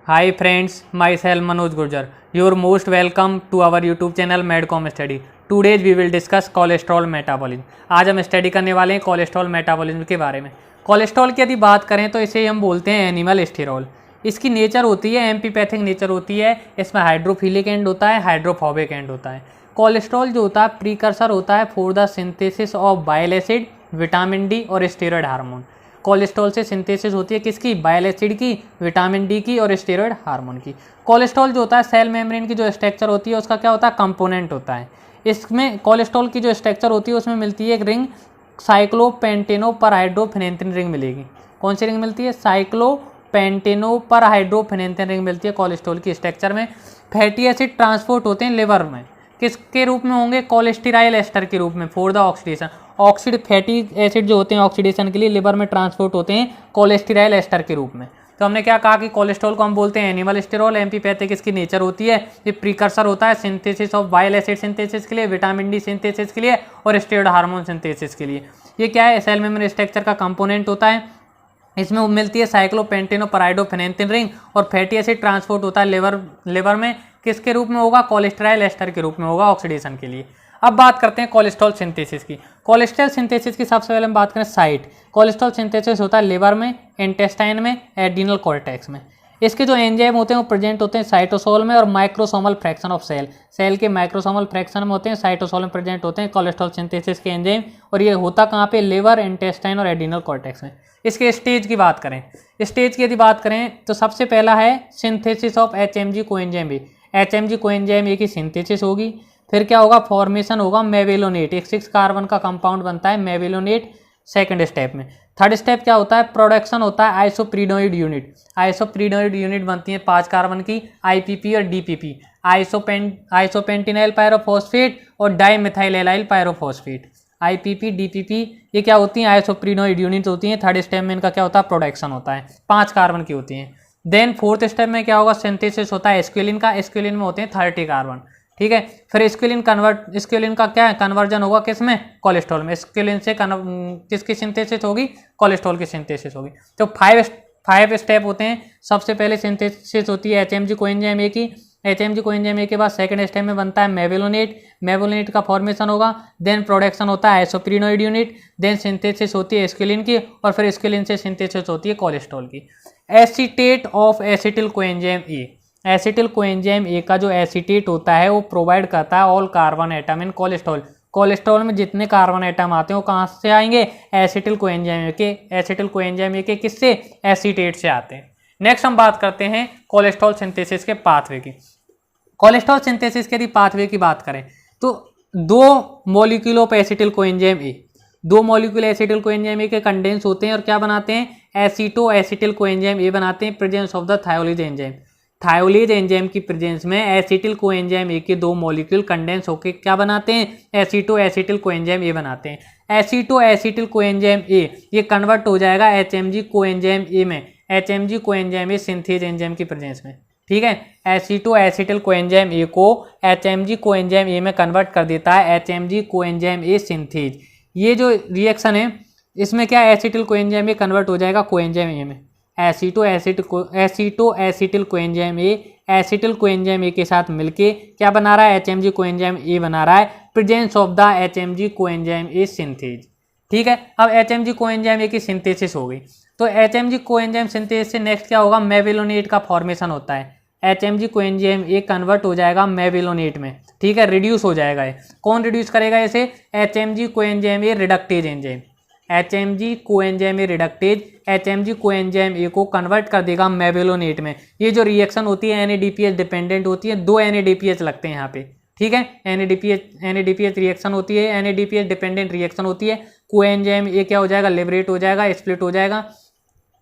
Hi friends, myself Manoj Gurjar. You're most welcome to our YouTube channel Medcom Study. Today we will discuss cholesterol metabolism. आज हम study करने वाले हैं cholesterol metabolism के बारे में. कोलेस्ट्रॉल की यदि बात करें तो इसे हम बोलते हैं एनिमल स्टेरॉल. इसकी नेचर होती है एम्पीपैथिक नेचर होती है. इसमें हाइड्रोफिलिक एंड होता है, हाइड्रोफोबिक एंड होता है. कोलेस्ट्रॉल जो होता है प्रीकर्सर होता है for the synthesis of bile acid, vitamin D और स्टेरॉयड हार्मोन. कोलेस्ट्रॉल से सिंथेसिस होती है किसकी? बाइल एसिड की, विटामिन डी की और स्टेरॉयड हार्मोन की. कोलेस्ट्रॉल जो होता है सेल मेम्ब्रेन की जो स्ट्रक्चर होती है उसका क्या होता है? कंपोनेंट होता है. इसमें कोलेस्ट्रॉल की जो स्ट्रक्चर होती है उसमें मिलती है एक रिंग, साइक्लोपेंटेनोपरहाइड्रोफेनेंथिन रिंग मिलेगी. कौन सी रिंग मिलती है? साइक्लोपेंटेनोपरहाइड्रोफेनेंथिन रिंग मिलती है कोलेस्ट्रॉल की स्ट्रक्चर में. फैटी एसिड ट्रांसपोर्ट होते हैं लिवर में. किसके रूप में होंगे? कोलेस्टेराइल एस्टर के रूप में for the oxidation. Fatty acid जो होते हैं ऑक्सीडेशन के लिए लिवर में ट्रांसपोर्ट होते हैं कोलेस्टेराइल एस्टर के रूप में. तो हमने क्या कहा कि कोलेस्ट्रॉल को हम बोलते हैं एनिमल स्टेरॉल. एम्पीपैथिक इसकी नेचर होती है. ये प्रीकर्सर होता है synthesis of bile acid synthesis के लिए, विटामिन डी सिंथेसिस के लिए और स्टेरॉयड हार्मोन सिंथेसिस के लिए. ये क्या है? सेल मेम्ब्रेन स्ट्रक्चर का कंपोनेंट होता है. इसमें मिलती है साइक्लोपेंटेनोपरहाइड्रोफेनेंथिन रिंग और फैटी एसिड ट्रांसपोर्ट होता है लिवर में. किसके रूप में होगा? कोलेस्टेराइल एस्टर के रूप में होगा ऑक्सीडेशन के लिए. अब बात करते हैं कोलेस्ट्रॉल सिंथेसिस की. कोलेस्ट्रॉल सिंथेसिस की सबसे पहले हम बात करें साइट. कोलेस्ट्रॉल सिंथेसिस होता है लिवर में, इंटेस्टाइन में, एड्रिनल कॉर्टेक्स में. इसके जो एंजाइम होते हैं वो प्रेजेंट होते हैं साइटोसोल में और माइक्रोसोमल फ्रैक्शन ऑफ सेल के माइक्रोसोमल फ्रैक्शन में होते हैं. साइटोसोल में प्रेजेंट होते हैं कोलेस्ट्रॉल सिंथेसिस के एंजाइम. और ये होता कहाँ पे? लिवर, इंटेस्टाइन और एड्रिनल कॉर्टेक्स में. इसके स्टेज की बात करें, स्टेज की यदि बात करें तो सबसे पहला है synthesis of HMG coenzyme A. HMG coenzyme A की सिंथेसिस होगी. फिर क्या होगा? फॉर्मेशन होगा मेविलोनेट. एक 6 कार्बन का कंपाउंड बनता है मेविलोनेट सेकंड स्टेप में. थर्ड स्टेप क्या होता है? प्रोडक्शन होता है आइसोप्रीनोइड यूनिट. आइसोप्रीनोइड यूनिट बनती है 5 कार्बन की, आईपीपी और डीपीपी. आइसोपेंटिनाइल पायरोफॉस्फेट और डाइमिथाइल पायरोफॉस्फेट. आईपीपी, डीपीपी ये क्या होती हैं? आइसोप्रीनोइड यूनिट होती हैं. थर्ड स्टेप में इनका क्या होता है? प्रोडक्शन होता है. 5 कार्बन की होती हैं. देन फोर्थ स्टेप में क्या होगा? सिंथेसिस होता है एस्क्विलिन का. एस्क्विलिन में होते हैं 30 कार्बन. ठीक है. फिर स्क्विलिन का क्या है? कन्वर्जन होगा किस में? कोलेस्ट्रॉल में. स्क्विलिन से किसकी सिंथेसिस होगी? कोलेस्ट्रॉल की सिंथेसिस होगी. तो 5 स्टेप होते हैं. सबसे पहले सिंथेसिस होती है एचएमजी कोएंजाइम ए की. एचएमजी कोएंजाइम ए के बाद सेकंड स्टेप में बनता है मेविलोनेट का फॉर्मेशन होगा. देन प्रोडक्शन होता है आइसोप्रीनोइड यूनिट. देन सिंथेसिस होती है स्क्विलिन की और फिर स्क्विलिन से सिंथेसिस होती है कोलेस्ट्रॉल की. Acetate of acetyl coenzyme A. Acetyl coenzyme ए का जो एसीटेट होता है वो प्रोवाइड करता है all carbon atom in cholesterol. Cholesterol में जितने कार्बन एटम आते हैं वो कहाँ से आएंगे? एसिटिल कोएंजाइम ए के. एसिटिल कोएंजाइम ए के किससे? एसीटेट से आते हैं. नेक्स्ट हम बात करते हैं कोलेस्ट्रॉल सिंथेसिस के पाथवे की. कोलेस्ट्रॉल सिंथेसिस के यदि पाथवे की बात करें तो 2 molecule of acetyl coenzyme A. 2 molecule acetyl coenzyme A के कंडेंस होते हैं और क्या बनाते हैं? एसीटो एसिटिल कोएंजाइम ए बनाते हैं. Presence of the thiolase enzyme. Thiolase enzyme की प्रेजेंस में एसिटिल कोएंजाइम ए के 2 मॉलिक्यूल कंडेंस होकर क्या बनाते हैं? एसीटो एसिटिल कोएंजाइम ए बनाते हैं. एसीटो एसिटिल कोएंजाइम ए ये कन्वर्ट हो जाएगा एचएमजी कोएंजाइम ए में. HMG coenzyme A synthase enzyme की प्रेजेंस में. ठीक है. एसीटो एसिटिल कोएंजाइम ए को एचएमजी कोएंजाइम ए में कन्वर्ट कर देता है एचएमजी कोएंजाइम ए सिंथेज. ये जो रिएक्शन है इसमें क्या एसिटिल कोएंजाइम ए कन्वर्ट हो जाएगा कोएंजाइम ए में. Aceto acetyl coenzyme A acetyl coenzyme A के साथ मिलके क्या बना रहा है? एचएमजी कोएंजाइम ए बना रहा है. Presence of the HMG coenzyme A synthase. ठीक है. अब एचएमजी कोएंजाइम ए की सिंथेसिस हो गई तो एचएमजी कोएंजाइम सिंथेसिस से नेक्स्ट क्या होगा? मेविलोनेट का फॉर्मेशन होता है. एचएमजी कोएंजाइम ए कन्वर्ट हो जाएगा मेविलोनेट में. ठीक है. रिड्यूस हो जाएगा. ये कौन रिड्यूस करेगा इसे? HMG coenzyme A reductase enzyme. HMG coenzyme A reductase HMG coenzyme A को कन्वर्ट कर देगा मेविलोनेट में. ये जो रिएक्शन होती है एनएडीपीएच डिपेंडेंट होती है. 2 एनएडीपीएच लगते हैं यहाँ पे. ठीक है. एनएडीपीएच रिएक्शन होती है. एनएडीपीएच डिपेंडेंट रिएक्शन होती है. कोएंजाइम ए क्या हो जाएगा? लिबरेट हो जाएगा, स्प्लिट हो जाएगा.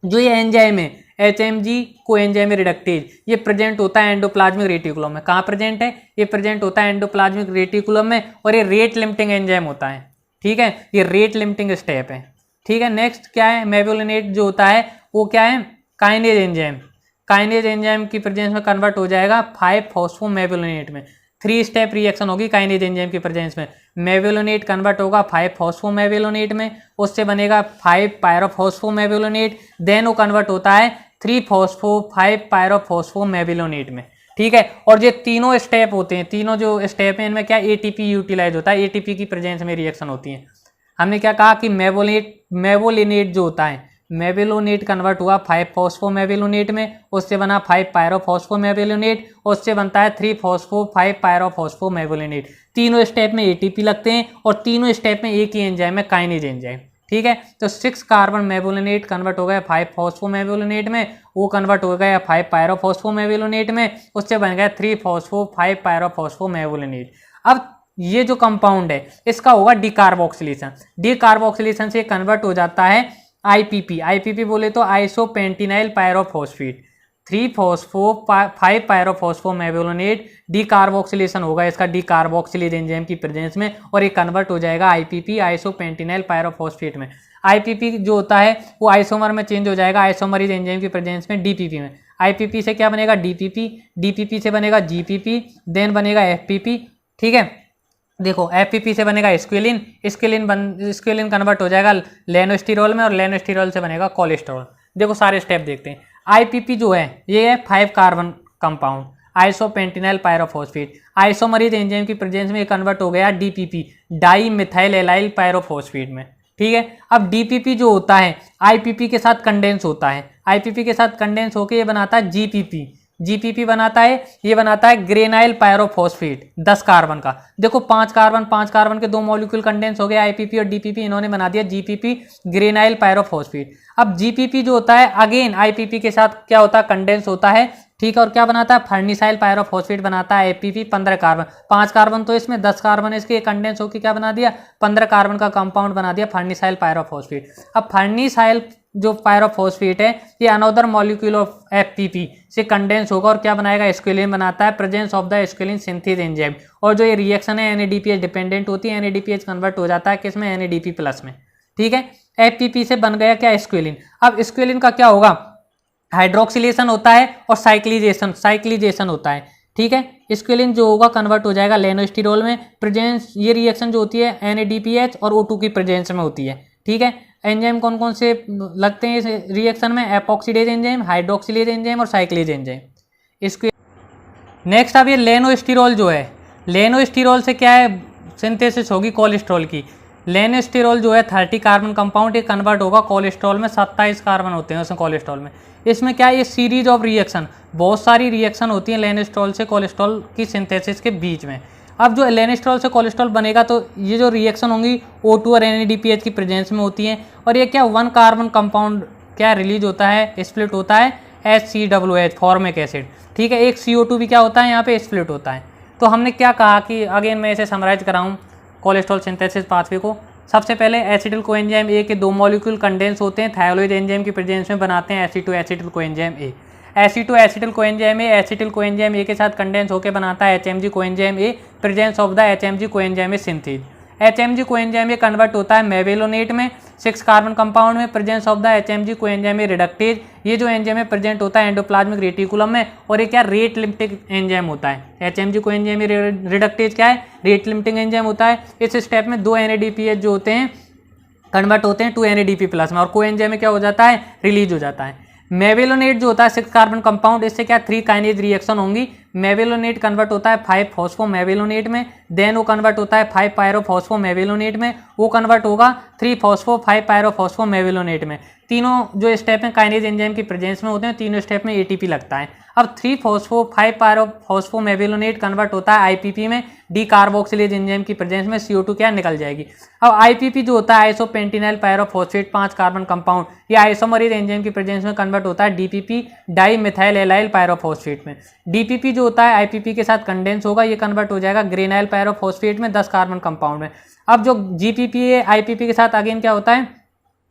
जो ये एंजाइम है एचएमजी कोएंजाइम रिडक्टेज ये प्रेजेंट होता है एंडोप्लाज्मिक रेटिकुलम में. कहाँ प्रेजेंट है? ये प्रेजेंट होता है एंडोप्लाज्मिक रेटिकुलम में और ये रेट लिमिटिंग एंजाइम होता है. ठीक है. ये रेट लिमिटिंग स्टेप है. ठीक है. नेक्स्ट क्या है? मेविलोनेट जो होता है वो क्या है? Kinase enzyme. काइनेज एंजाइम की प्रेजेंस में कन्वर्ट हो जाएगा 5 फॉस्फोमेविलोनेट में. 3 स्टेप रिएक्शन होगी काइनेज एंजाइम की प्रेजेंस में. मेविलोनेट कन्वर्ट होगा 5 फॉस्फोमेविलोनेट में. उससे बनेगा 5 पायरोफॉस्फोमेविलोनेट. देन वो कन्वर्ट होता है 3-फॉस्फो 5-पायरोफॉस्फोमेविलोनेट में, ठीक है। और ये तीनों स्टेप होते हैं, तीनों जो स्टेप हैं इनमें क्या एटीपी यूटिलाइज होता है, एटीपी की प्रेजेंस में रिएक्शन होती है। हमने क्या कहा कि मेवोलिनेट जो होता है, मेविलोनेट कन्वर्ट हुआ 5-फॉस्फोमेविलोनेट में, उससे बना 5-पायरोफॉस्फोमेविलोनेट, उससे बनता है 3-फॉस्फो 5-पायरोफॉस्फोमेविलोनेट। तीनों स्टेप में एटीपी लगते हैं और तीनों स्टेप में एक ही एंजाइम है, काइनेज एंजाइम, ठीक है। तो 6 कार्बन मेविलोनेट कन्वर्ट हो गया 5-फॉस्फोमेविलोनेट में, वो कन्वर्ट हो गया 5-पायरोफॉस्फोमेविलोनेट में, उससे बन गया 3-फॉस्फो 5-पायरोफॉस्फोमेविलोनेट। अब ये जो कंपाउंड है इसका होगा डिकार्बोक्सिलेशन, डिकार्बोक्सिलेशन से कन्वर्ट हो जाता है आईपीपी, आईपीपी बोले तो आइसोपेंटिनाइल पायरोफॉस्फेट, 3-फॉस्फो 5-पायरोफॉस्फोमेविलोनेट डिकार्बोक्सिलेशन होगा इसका डिकार्बोक्सिलेज एंजाइम की प्रेजेंस में, और ये कन्वर्ट हो जाएगा आईपीपी आइसोपेंटिनाइल पायरोफॉस्फेट में। आईपीपी जो होता है वो आइसोमर में चेंज हो जाएगा आइसोमरेज एंजाइम की प्रेजेंस में डीपीपी में। आईपीपी से क्या बनेगा डीपीपी, डीपीपी से बनेगा जीपीपी, देन बनेगा एफपीपी, ठीक है। देखो एफपीपी से बनेगा स्क्विलिन, स्क्विलिन कन्वर्ट हो जाएगा लेनोस्टिरोल में, और लेनोस्टिरोल से बनेगा कोलेस्ट्रॉल। देखो सारे स्टेप देखते हैं। आईपीपी जो है ये है 5 carbon compound isopentenyl pyrophosphate, isomerase enzyme की प्रेजेंस में कन्वर्ट हो गया DPP dimethylallyl pyrophosphate में, ठीक है। अब डीपीपी जो होता है आईपीपी के साथ कंडेंस होता है, आईपीपी के साथ कंडेंस होकर ये बनाता है जीपीपी, जीपीपी बनाता है, ये बनाता है ग्रेनाइल पायरोफॉस्फेट 10 कार्बन का। देखो 5 कार्बन के 2 मॉलिक्यूल कंडेंस हो गए आईपीपी और डीपीपी, इन्होंने बना दिया जीपीपी ग्रेनाइल पायरोफॉस्फेट। अब जीपीपी जो होता है अगेन आईपीपी के साथ क्या होता है कंडेंस होता है, ठीक है, और क्या बनाता है फर्निसाइल पायरोफॉस्फेट बनाता है एपीपी 15 कार्बन, 5 कार्बन तो इसमें 10 कार्बन इसके कंडेंस होकर क्या बना दिया 15 कार्बन का कंपाउंड बना दिया फर्निसाइल पायरोफॉस्फेट। अब फर्निसाइल जो पायरोफॉस्फेट है ये अनदर मॉलिक्यूल ऑफ एफपीपी से कंडेंस होगा और क्या बनाएगा स्क्विलिन बनाता है presence of the squalene synthase enzyme. और जो ये रिएक्शन है एनएडीपीएच डिपेंडेंट होती है, एनएडीपीएच कन्वर्ट हो जाता है किसमें एनएडीपी प्लस में, ठीक है। एफपीपी से बन गया क्या स्क्विलिन। अब स्क्विलिन का क्या होगा हाइड्रोक्सिलेशन होता है और साइक्लिजेशन होता है, ठीक है। स्क्विलिन जो होगा कन्वर्ट हो जाएगा लेनोस्टिरोल में, प्रेजेंस ये रिएक्शन जो होती है एनएडीपीएच और O2 की प्रेजेंस में होती है, ठीक है। एंजाइम कौन कौन से लगते हैं इस रिएक्शन में एपॉक्सीडेज एंजाइम, हाइड्रोक्सिलेज एंजाइम और साइक्लेज एंजाइम। इसके नेक्स्ट अब ये लेनोस्टिरोल जो है, लेनोस्टिरोल से क्या है सिंथेसिस होगी कोलेस्ट्रॉल की। लेनोस्टिरोल जो है 30 कार्बन कंपाउंड ये कन्वर्ट होगा कोलेस्ट्रॉल में, 27 कार्बन होते हैं उसमें कोलेस्ट्रॉल में। इसमें क्या है ये सीरीज ऑफ रिएक्शन, बहुत सारी रिएक्शन होती है लेनोस्टिरोल से कोलेस्ट्रॉल की सिंथेसिस के बीच में। अब जो लेनोस्टिरोल से कोलेस्ट्रॉल बनेगा तो ये जो रिएक्शन होंगी O2 और NADPH की प्रेजेंस में होती हैं, और ये क्या 1 कार्बन कंपाउंड क्या रिलीज होता है स्प्लिट होता है HCOOH फॉर्मिक एसिड, ठीक है। एक CO2 भी क्या होता है यहाँ पे स्प्लिट होता है। तो हमने क्या कहा कि अगेन मैं इसे समराइज कराऊँ कोलेस्ट्रॉल सिंथेसिस पाथवे को। सबसे पहले एसिटिल कोएंजाइम ए के 2 मॉलिक्यूल कंडेंस होते हैं थायरोइड एंजाइम की प्रेजेंस में, बनाते हैं acetoacetyl coenzyme A. Acetoacetyl coenzyme A acetyl coenzyme A के साथ कंडेंस होकर बनाता है HMG coenzyme A, presence of the HMG coenzyme A synthase. HMG coenzyme A convert होता है मेविलोनेट में 6 कार्बन कंपाउंड में, presence of the HMG coenzyme A reductase. ये जो एंजाइम है प्रेजेंट होता है एंडोप्लाज्मिक रेटिकुलम में, और ये क्या रेट लिमिटिंग एंजाइम होता है। HMG कोएंजाइम ए रिडक्टेज क्या है रेट लिमिटिंग एंजाइम होता है। इस स्टेप में 2 NADPH जो होते हैं कन्वर्ट होते हैं 2 NADP प्लस में, और कोएंजाइम में क्या हो जाता है रिलीज हो जाता है। मेविलोनेट जो होता है 6 कार्बन कंपाउंड, इससे क्या 3 काइनेज रिएक्शन होंगी। मेविलोनेट कन्वर्ट होता है 5 फॉस्फोमेविलोनेट में, देन वो कन्वर्ट होता है 5 पायरोफॉस्फोमेविलोनेट में, वो कन्वर्ट होगा 3 फॉस्फो 5 पायरोफॉस्फोमेविलोनेट में। तीनों जो स्टेप हैं काइनेज एंजाइम की प्रेजेंस में होते हैं, तीनों स्टेप में एटीपी लगता है। अब 3 फॉस्फो 5 पायरोफॉस्फोमेविलोनेट कन्वर्ट होता है आईपीपी में, डीकार्बोक्सिलेज एंजाइम की प्रेजेंस में CO2 क्या निकल जाएगी। अब आईपीपी जो होता है आइसोपेंटिनाइल पायरोफॉस्फेट 5 कार्बन कंपाउंड, ये आइसोमरेज एंजाइम की प्रेजेंस में कन्वर्ट होता है DPP dimethylallyl pyrophosphate में। डीपीपी जो होता है आईपीपी के साथ कंडेंस होगा, ये कन्वर्ट हो जाएगा ग्रेनाइल पायरोफॉस्फेट में 10 कार्बन कंपाउंड में। अब जो जीपीपी है आईपीपी के साथ अगेन क्या होता है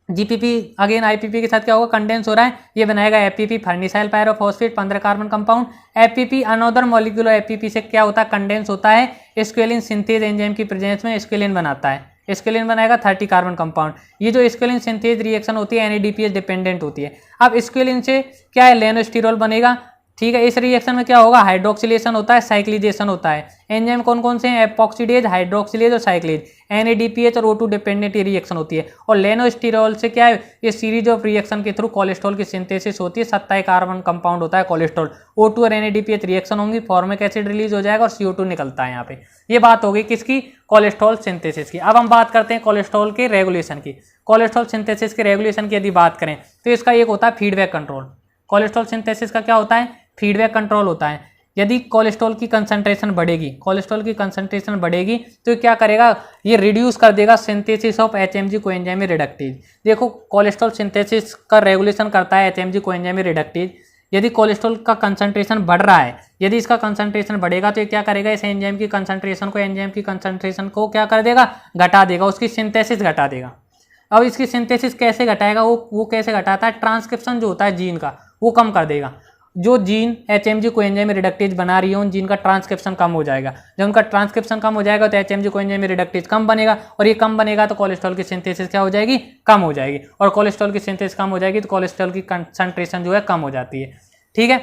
जीपीपी अगेन आईपीपी के साथ क्या होगा कंडेंस हो रहा है, ये बनाएगा FPP farnesyl pyrophosphate 15 carbon compound. FPP another molecule FPP से क्या होता है कंडेंस होता है स्क्विलिन सिंथेज एंजाइम की प्रेजेंस में, स्क्विलिन बनाता है, स्क्विलिन बनाएगा 30 कार्बन कंपाउंड। ये जो स्क्विलिन सिंथेज रिएक्शन होती है NADPH डिपेंडेंट होती है। अब स्क्विलिन से क्या है लेनोस्टिरोल बनेगा, ठीक है। इस रिएक्शन में क्या होगा, हाइड्रोक्सिलेशन होता है, साइक्लिजेशन होता है। एंजाइम कौन कौन से हैं, एपॉक्सीडेज, हाइड्रोक्सिलेज और साइक्लेज। NADPH और O2 डिपेंडेंट ये रिएक्शन होती है। और लेनोस्टिरॉल से क्या है, ये सीरीज ऑफ रिएक्शन के थ्रू कोलेस्ट्रॉल की सिंथेसिस होती है। 27 कार्बन कंपाउंड होता है कोलेस्ट्रॉल। O2 और NADPH रिएक्शन होंगी, फॉर्मिक एसिड रिलीज हो जाएगा और CO2 निकलता है यहाँ पे। ये बात होगी किसकी, कोलेस्ट्रॉल सिंथेसिस की। अब हम बात करते हैं कोलेस्ट्रॉल के रेगुलेशन की। कोलेस्ट्रॉल सिंथेसिस के रेगुलेशन की यदि बात करें तो इसका एक होता है फीडबैक कंट्रोल। कोलेस्ट्रॉल सिंथेसिस का क्या होता है, फीडबैक कंट्रोल होता है। यदि कोलेस्ट्रॉल की कंसंट्रेशन बढ़ेगी, कोलेस्ट्रॉल की कंसंट्रेशन बढ़ेगी तो क्या करेगा, ये रिड्यूस कर देगा synthesis of HMG coenzyme reductase. देखो कोलेस्ट्रॉल सिंथेसिस का रेगुलेशन करता है HMG कोएंजाइम रिडक्टेज। यदि कोलेस्ट्रॉल का कंसंट्रेशन बढ़ रहा है, यदि इसका कंसंट्रेशन बढ़ेगा तो ये क्या करेगा, इस एंजाइम की कंसंट्रेशन को क्या कर देगा, घटा देगा, उसकी सिंथेसिस घटा देगा। अब इसकी सिंथेसिस कैसे घटाएगा, वो कैसे घटाता है, ट्रांसक्रिप्शन जो होता है जीन का वो कम कर देगा। जो जीन HMG कोएंजाइम रिडक्टेज बना रही है उन जीन का ट्रांसक्रिप्शन कम हो जाएगा। जब उनका ट्रांसक्रिप्शन कम हो जाएगा तो HMG कोएंजाइम रिडक्टेज कम बनेगा, और ये कम बनेगा तो कोलेस्ट्रॉल की सिंथेसिस क्या हो जाएगी, कम हो जाएगी। और कोलेस्ट्रॉल की सिंथेसिस कम हो जाएगी तो कोलेस्ट्रॉल की कंसंट्रेशन जो है कम हो जाती है। ठीक है।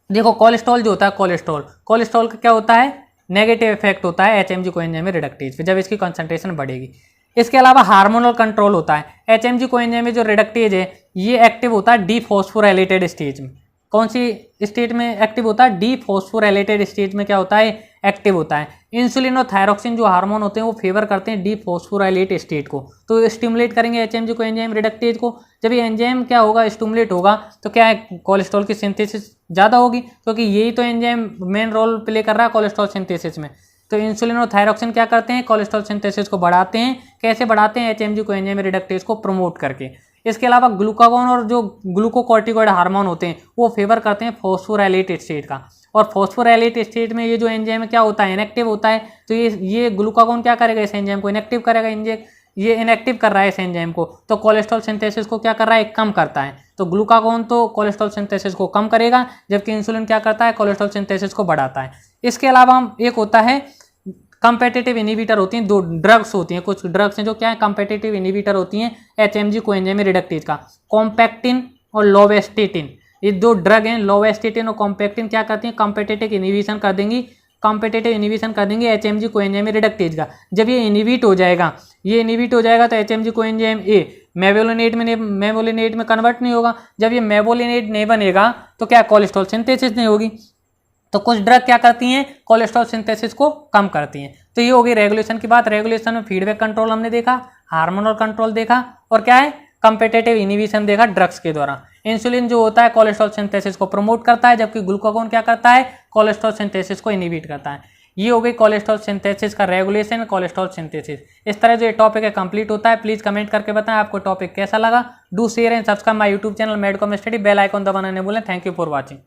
देखो कोलेस्ट्रॉल जो होता है, कोलेस्ट्रॉल का क्या होता है, नेगेटिव इफेक्ट होता है HMG कोएंजाइम रिडक्टेज पे जब इसकी कंसंट्रेशन बढ़ेगी। इसके अलावा हार्मोनल कंट्रोल होता है। HMG कोएंजाइम जो रिडक्टेज है ये एक्टिव होता है डीफॉस्फोराइलेटेड स्टेज में। कौन सी स्टेट में एक्टिव होता है, डीफॉस्फोराइलेटेड स्टेज में क्या होता है, एक्टिव होता है। इंसुलिन और थायरोक्सिन जो हार्मोन होते हैं वो फेवर करते हैं डीफॉस्फोराइलेट स्टेट को, तो स्टिमुलेट करेंगे HMG कोएंजाइम रिडक्टेज को। जब ये एंजाइम क्या होगा, स्टिमुलेट होगा तो क्या है, कोलेस्ट्रॉल की सिंथेसिस ज़्यादा होगी, क्योंकि यही तो एंजाइम मेन रोल प्ले कर रहा है कोलेस्ट्रॉल सिंथेसिस में। तो इंसुलिन और थायरोक्सिन क्या करते हैं, कोलेस्ट्रॉल सिंथेसिस को बढ़ाते हैं। कैसे बढ़ाते हैं, HMG कोएंजाइम रिडक्टेज को प्रमोट करके। इसके अलावा ग्लूकागोन और जो ग्लूकोकॉर्टिकॉइड हार्मोन होते हैं वो फेवर करते हैं फॉस्फोराइलेट स्टेट का। और फॉस्फोराइलेट स्टेट में ये जो एंजाइम क्या होता है, इनएक्टिव होता है। तो ये ग्लूकागोन क्या करेगा, इस एंजाइम को इनएक्टिव करेगा। ये इनएक्टिव कर रहा है इस एंजाइम को, तो कोलेस्ट्रॉल सिंथेसिस को क्या कर रहा है, कम करता है। तो ग्लूकागोन तो कोलेस्ट्रॉल सिंथेसिस को कम करेगा, जबकि इंसुलिन क्या करता है, कोलेस्ट्रॉल सिंथेसिस को बढ़ाता है। इसके अलावा हम एक होता है कंपेटिटिव इनिबिटर होती हैं, दो ड्रग्स होती हैं, कुछ ड्रग्स हैं जो क्या है कंपेटिटिव इनिबिटर होती हैं HMG कोएंजाइम रिडक्टेज का, कॉम्पैक्टिन और लोवेस्टेटिन। ये दो ड्रग हैं, लोवेस्टेटिन और कॉम्पैक्टिन क्या करती हैं, कंपेटिटिव इनिबिशन कर देंगी, HMG कोएंजाइम रिडक्टेज का। जब ये इनिबिट हो जाएगा, तो HMG कोएंजाइम ए मेवोलिनेट में कन्वर्ट नहीं होगा। जब ये मेवोलिनेट नहीं बनेगा तो क्या, कोलेस्ट्रॉल सिंथेसिस नहीं होगी। तो कुछ ड्रग क्या करती हैं, कोलेस्ट्रॉल सिंथेसिस को कम करती हैं। तो ये होगी रेगुलेशन की बात। रेगुलेशन में फीडबैक कंट्रोल हमने देखा, हार्मोनल कंट्रोल देखा, और क्या है, कंपेटिटिव इनिबिशन देखा ड्रग्स के द्वारा। इंसुलिन जो होता है कोलेस्ट्रॉल सिंथेसिस को प्रमोट करता है, जबकि ग्लूकागोन क्या करता है, कोलेस्ट्रॉल सिंथेसिस को इनिबिट करता है। ये हो गई कोलेस्ट्रॉल सिंथेसिस का रेगुलेशन, कोलेस्ट्रॉल सिंथेसिस। इस तरह जो ये टॉपिक है कंप्लीट होता है। प्लीज कमेंट करके बताएं आपको टॉपिक कैसा लगा। Do share and subscribe my YouTube channel Medcom study. Bell icon दबाना नहीं भूलें। Thank you for watching.